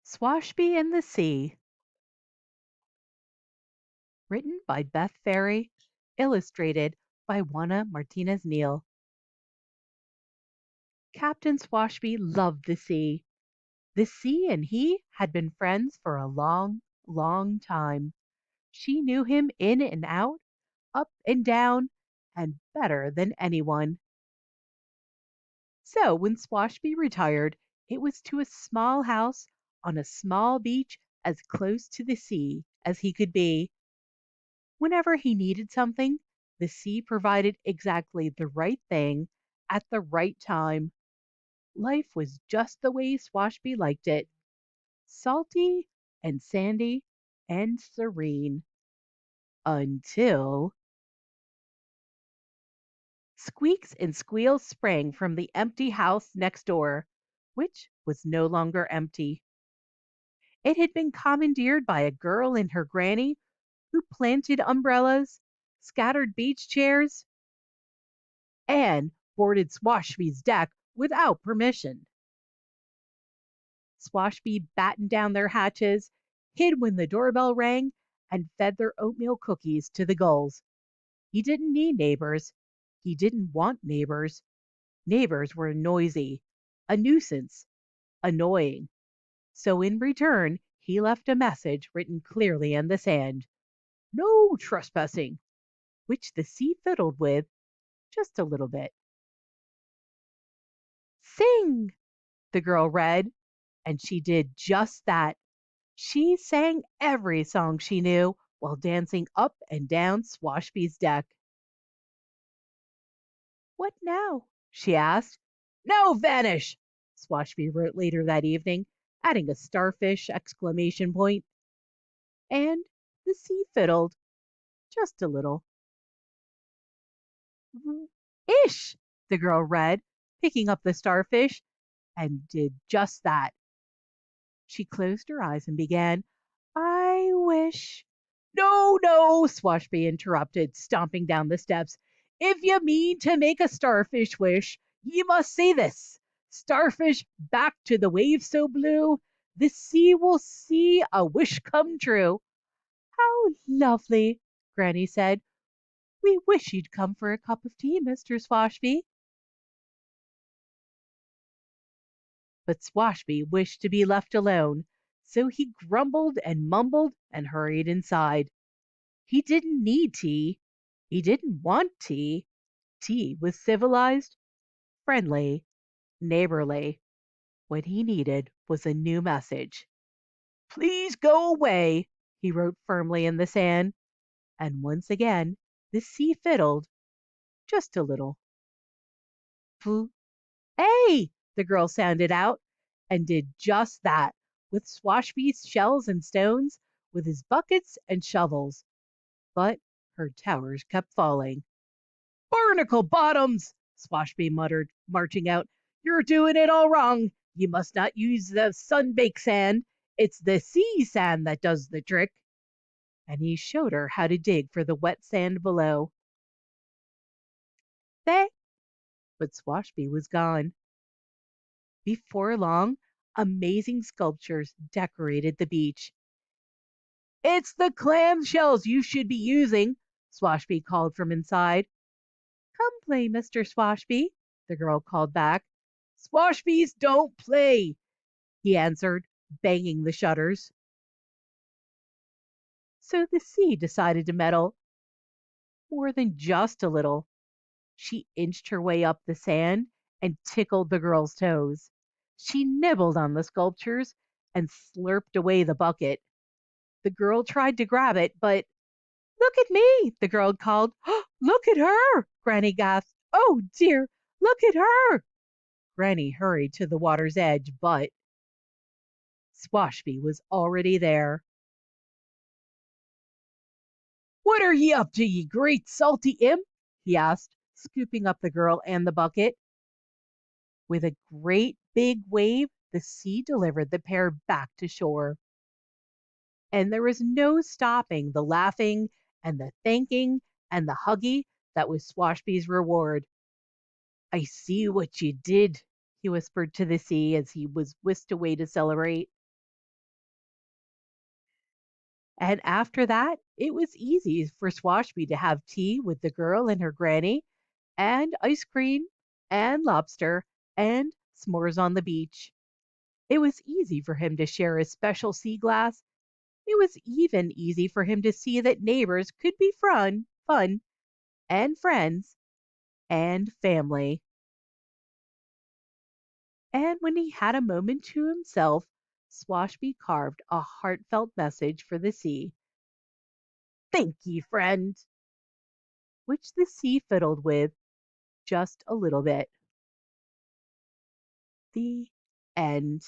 Swashby and the Sea, written by Beth Ferry, illustrated by Juana Martinez Neal. Captain Swashby loved the sea. The sea and he had been friends for a long, long time. She knew him in and out, up and down, and better than anyone. So when Swashby retired, it was to a small house on a small beach as close to the sea as he could be. Whenever he needed something, the sea provided exactly the right thing at the right time. Life was just the way Swashby liked it, salty and sandy and serene. Until squeaks and squeals sprang from the empty house next door, which was no longer empty. It had been commandeered by a girl and her granny who planted umbrellas, scattered beach chairs, and boarded Swashby's deck without permission. Swashby battened down their hatches, hid when the doorbell rang, and fed their oatmeal cookies to the gulls. He didn't need neighbors. He didn't want neighbors. Neighbors were noisy, a nuisance, annoying. So in return, he left a message written clearly in the sand. No trespassing, which the sea fiddled with just a little bit. Sing, the girl read, and she did just that. She sang every song she knew while dancing up and down Swashby's deck. What now? She asked. Now vanish, Swashby wrote later that evening, adding a starfish exclamation point. And the sea fiddled just a little. Ish, the girl read, picking up the starfish, and did just that. She closed her eyes and began, I wish. No, no, Swashby interrupted, stomping down the steps. If you mean to make a starfish wish, ye must say this. Starfish back to the waves so blue, the sea will see a wish come true. How lovely, Granny said. We wish you'd come for a cup of tea, Mr. Swashby. But Swashby wished to be left alone, so he grumbled and mumbled and hurried inside. He didn't need tea. He didn't want tea. Tea was civilized, friendly, neighborly. What he needed was a new message. Please go away, he wrote firmly in the sand. And once again, the sea fiddled just a little. Foo. Hey, the girl sounded out and did just that with Swashby's shells and stones, with his buckets and shovels. But her towers kept falling. Barnacle bottoms, Swashby muttered, marching out. You're doing it all wrong. You must not use the sun-baked sand. It's the sea sand that does the trick. And he showed her how to dig for the wet sand below. They, but Swashby was gone. Before long, amazing sculptures decorated the beach. It's the clam shells you should be using, Swashby called from inside. Come play, Mr. Swashby, the girl called back. Swashbys don't play, he answered, banging the shutters. So the sea decided to meddle, more than just a little. She inched her way up the sand and tickled the girl's toes. She nibbled on the sculptures and slurped away the bucket. The girl tried to grab it, but look at me, the girl called. Oh, look at her, Granny gasped. Oh dear, look at her. Granny hurried to the water's edge, but Swashby was already there. What are ye up to, ye great salty imp? He asked, scooping up the girl and the bucket. With a great big wave, the sea delivered the pair back to shore. And there was no stopping the laughing and the thanking and the huggy that was Swashby's reward. I see what you did, he whispered to the sea as he was whisked away to celebrate. And after that, it was easy for Swashby to have tea with the girl and her granny, and ice cream, and lobster, and s'mores on the beach. It was easy for him to share his special sea glass. It was even easy for him to see that neighbors could be fun, and friends, and family. And when he had a moment to himself, Swashby carved a heartfelt message for the sea. "Thank ye, friend," which the sea fiddled with just a little bit. The end.